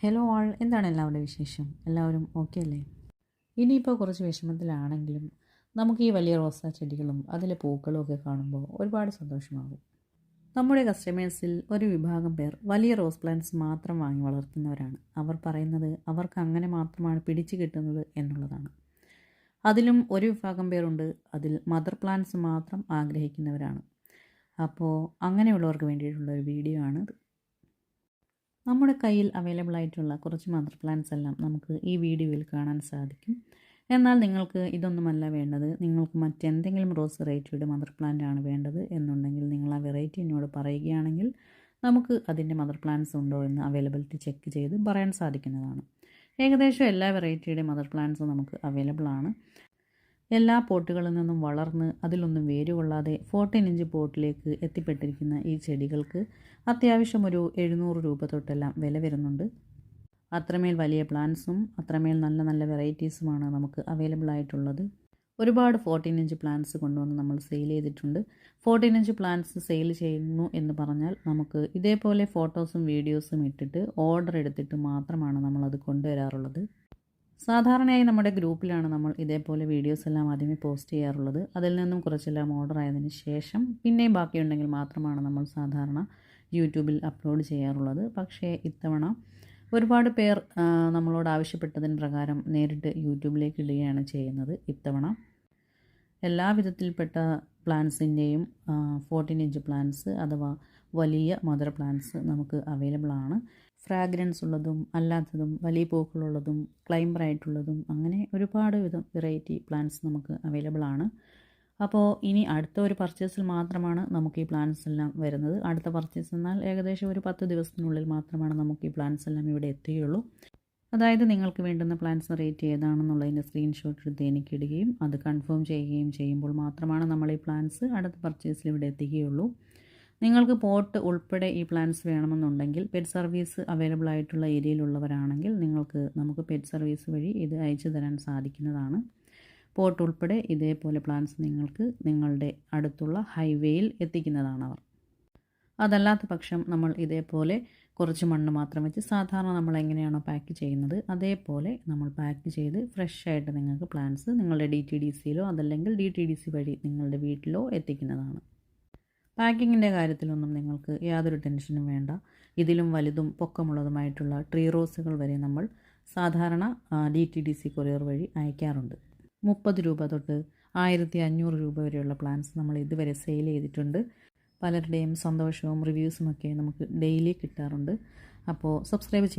Hello ആൾ, എന്താണ് എല്ലാവരുടെ വിശേഷം? എല്ലാവരും ഓക്കെ അല്ലേ? ഇനിയിപ്പോൾ കുറച്ച് വിഷമത്തിലാണെങ്കിലും നമുക്ക് ഈ വലിയ റോസാ ചെടികളും അതിലെ പൂക്കളും ഒക്കെ കാണുമ്പോൾ ഒരുപാട് സന്തോഷമാകും. നമ്മുടെ കസ്റ്റമേഴ്സിൽ ഒരു വിഭാഗം പേർ വലിയ റോസ് പ്ലാന്റ്സ് മാത്രം വാങ്ങി വളർത്തുന്നവരാണ്. അവർ പറയുന്നത് അവർക്ക് അങ്ങനെ മാത്രമാണ് പിടിച്ചു കിട്ടുന്നത് എന്നുള്ളതാണ്. അതിലും ഒരു വിഭാഗം പേരുണ്ട് അതിൽ മദർ പ്ലാന്റ്സ് മാത്രം ആഗ്രഹിക്കുന്നവരാണ്. അപ്പോൾ അങ്ങനെയുള്ളവർക്ക് വേണ്ടിയിട്ടുള്ള ഒരു വീഡിയോ ആണിത്. നമ്മുടെ കയ്യിൽ അവൈലബിൾ ആയിട്ടുള്ള കുറച്ച് മദർ പ്ലാന്റ്സ് എല്ലാം നമുക്ക് ഈ വീഡിയോയിൽ കാണാൻ സാധിക്കും. എന്നാൽ നിങ്ങൾക്ക് ഇതൊന്നുമല്ല വേണ്ടത്, നിങ്ങൾക്ക് മറ്റെന്തെങ്കിലും റോസ് വെറൈറ്റിയുടെ മദർ പ്ലാന്റ് ആണ് വേണ്ടത് എന്നുണ്ടെങ്കിൽ നിങ്ങൾ ആ വെറൈറ്റി എന്നോട് പറയുകയാണെങ്കിൽ നമുക്ക് അതിൻ്റെ മദർ പ്ലാന്റ്സ് ഉണ്ടോ എന്ന് അവൈലബിലിറ്റി ചെക്ക് ചെയ്ത് പറയാൻ സാധിക്കുന്നതാണ്. ഏകദേശം എല്ലാ വെറൈറ്റിയുടെ മദർ പ്ലാന്റ്സും നമുക്ക് അവൈലബിൾ ആണ്. എല്ലാ പോട്ടുകളിൽ നിന്നും വളർന്ന് അതിലൊന്നും വേരുകൊള്ളാതെ 14 ഇഞ്ച് പോട്ടിലേക്ക് എത്തിപ്പെട്ടിരിക്കുന്ന ഈ ചെടികൾക്ക് അത്യാവശ്യം ഒരു 700 രൂപ തൊട്ടെല്ലാം വില വരുന്നുണ്ട്. അത്രമേൽ വലിയ പ്ലാന്റ്സും അത്രമേൽ നല്ല നല്ല വെറൈറ്റീസുമാണ് നമുക്ക് അവൈലബിൾ ആയിട്ടുള്ളത്. ഒരുപാട് 14 ഇഞ്ച് പ്ലാന്റ്സ് കൊണ്ടുവന്ന് നമ്മൾ സെയിൽ ചെയ്തിട്ടുണ്ട്. 14 ഇഞ്ച് പ്ലാന്റ്സ് സെയിൽ ചെയ്യുന്നു എന്ന് പറഞ്ഞാൽ നമുക്ക് ഇതേപോലെ ഫോട്ടോസും വീഡിയോസും ഇട്ടിട്ട് ഓർഡർ എടുത്തിട്ട് മാത്രമാണ് നമ്മളത് കൊണ്ടുവരാറുള്ളത്. സാധാരണയായി നമ്മുടെ ഗ്രൂപ്പിലാണ് നമ്മൾ ഇതേപോലെ വീഡിയോസ് എല്ലാം ആദ്യമേ പോസ്റ്റ് ചെയ്യാറുള്ളത്. അതിൽ നിന്നും കുറച്ചെല്ലാം ഓർഡർ ആയതിന് ശേഷം പിന്നെയും ബാക്കിയുണ്ടെങ്കിൽ മാത്രമാണ് നമ്മൾ സാധാരണ യൂട്യൂബിൽ അപ്ലോഡ് ചെയ്യാറുള്ളത്. പക്ഷേ ഇത്തവണ ഒരുപാട് പേർ നമ്മളോട് ആവശ്യപ്പെട്ടതിന് പ്രകാരം നേരിട്ട് യൂട്യൂബിലേക്ക് ഇടുകയാണ് ചെയ്യുന്നത്. ഇത്തവണ എല്ലാ വിധത്തിൽപ്പെട്ട പ്ലാന്റ്സിൻ്റെയും 14 ഇഞ്ച് പ്ലാന്റ്സ് അഥവാ വലിയ മദർ പ്ലാന്റ്സ് നമുക്ക് അവൈലബിൾ ആണ്. ഫ്രാഗ്രൻസ് ഉള്ളതും അല്ലാത്തതും വലിയ പൂക്കളുള്ളതും ക്ലൈംബർ ആയിട്ടുള്ളതും അങ്ങനെ ഒരുപാട് വിധം വെറൈറ്റി പ്ലാന്റ്സ് നമുക്ക് അവൈലബിൾ ആണ്. അപ്പോൾ ഇനി അടുത്ത ഒരു പർച്ചേസിൽ മാത്രമാണ് നമുക്ക് ഈ പ്ലാന്റ്സ് എല്ലാം വരുന്നത്. അടുത്ത പർച്ചേസ് എന്നാൽ ഏകദേശം ഒരു 10 ദിവസത്തിനുള്ളിൽ മാത്രമാണ് നമുക്ക് ഈ പ്ലാന്റ്സ് എല്ലാം ഇവിടെ എത്തുകയുള്ളൂ. അതായത് നിങ്ങൾക്ക് വേണ്ടുന്ന പ്ലാന്റ്സ് റേറ്റ് ഏതാണെന്നുള്ളതിൻ്റെ സ്ക്രീൻഷോട്ട് എടുത്ത് എനിക്ക് ഇടുകയും അത് കൺഫേം ചെയ്യുകയും ചെയ്യുമ്പോൾ മാത്രമാണ് നമ്മൾ ഈ പ്ലാന്റ്സ് അടുത്ത പർച്ചേസിൽ ഇവിടെ എത്തിക്കുകയുള്ളൂ. നിങ്ങൾക്ക് പോട്ട് ഉൾപ്പെടെ ഈ പ്ലാന്റ്സ് വേണമെന്നുണ്ടെങ്കിൽ പെറ്റ് സർവീസ് അവൈലബിൾ ആയിട്ടുള്ള ഏരിയയിലുള്ളവരാണെങ്കിൽ നമുക്ക് പെറ്റ് സർവീസ് വഴി ഇത് അയച്ചു തരാൻ സാധിക്കുന്നതാണ്. പോട്ട് ഉൾപ്പെടെ ഇതേപോലെ പ്ലാന്റ്സ് നിങ്ങൾക്ക് നിങ്ങളുടെ അടുത്തുള്ള ഹൈവേയിൽ എത്തിക്കുന്നതാണ് അവർ. അതല്ലാത്ത പക്ഷം നമ്മൾ ഇതേപോലെ കുറച്ച് മണ്ണ് മാത്രം വെച്ച് സാധാരണ നമ്മൾ എങ്ങനെയാണോ പാക്ക് ചെയ്യുന്നത് അതേപോലെ നമ്മൾ പാക്ക് ചെയ്ത് ഫ്രഷ് ആയിട്ട് നിങ്ങൾക്ക് പ്ലാന്റ്സ് നിങ്ങളുടെ DTDCയിലോ അതല്ലെങ്കിൽ DTDC വഴി നിങ്ങളുടെ വീട്ടിലോ എത്തിക്കുന്നതാണ്. പാക്കിങ്ങിൻ്റെ കാര്യത്തിലൊന്നും നിങ്ങൾക്ക് യാതൊരു ടെൻഷനും വേണ്ട. ഇതിലും വലുതും പൊക്കമുള്ളതുമായിട്ടുള്ള ട്രീ റോസുകൾ വരെ നമ്മൾ സാധാരണ DTDC കൊറിയർ വഴി അയക്കാറുണ്ട്. 30 രൂപ തൊട്ട് 1500 രൂപ വരെയുള്ള പ്ലാന്റ്സ് നമ്മൾ ഇതുവരെ സെയിൽ ചെയ്തിട്ടുണ്ട്. പലരുടെയും സന്തോഷവും റിവ്യൂസുമൊക്കെ നമുക്ക് ഡെയിലി കിട്ടാറുണ്ട്. അപ്പോൾ സബ്സ്ക്രൈബ് ചെയ്യാം.